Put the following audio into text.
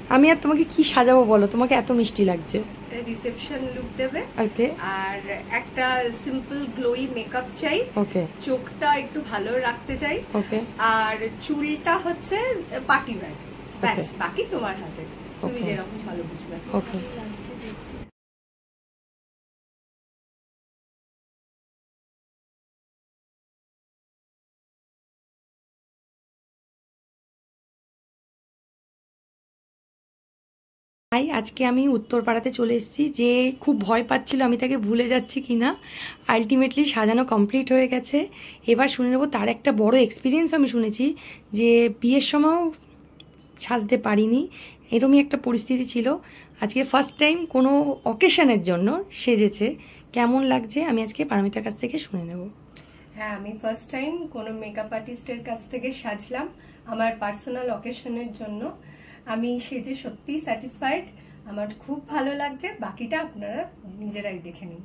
আমি আর তোমাকে কি সাজাবো বলো, তোমাকে এত মিষ্টি লাগছে। রিসেপশন লুক দেবে। ওকে। আর একটা সিম্পল গ্লোই মেকআপ চাই। ওকে। চোখটা একটু ভালো রাখতে চাই। ওকে। আর চুলটা হচ্ছে পার্টি ওয়্যার। ব্যাস, বাকি তোমার হাতে, তুমি যেরকম ভালো বুঝবে। ওকে। তাই আজকে আমি উত্তরপাড়াতে চলে এসেছি। যে খুব ভয় পাচ্ছিল আমি তাকে ভুলে যাচ্ছি কিনা, আলটিমেটলি সাজানো কমপ্লিট হয়ে গেছে। এবার শুনে নেবো তার একটা বড় এক্সপিরিয়েন্স। আমি শুনেছি যে বিয়ের সময়ও সাজতে পারিনি, এরকমই একটা পরিস্থিতি ছিল। আজকে ফার্স্ট টাইম কোনো অকেশনের জন্য সেজেছে। কেমন লাগছে আমি আজকে পারমিতার কাছ থেকে শুনে নেব। হ্যাঁ, আমি ফার্স্ট টাইম কোনো মেকআপ আর্টিস্টের কাছ থেকে সাজলাম আমার পার্সোনাল অকেশনের জন্য। আমি সেজে সত্যিই স্যাটিসফাইড, আমার খুব ভালো লাগছে। বাকিটা আপনারা নিজেরাই দেখে নিন।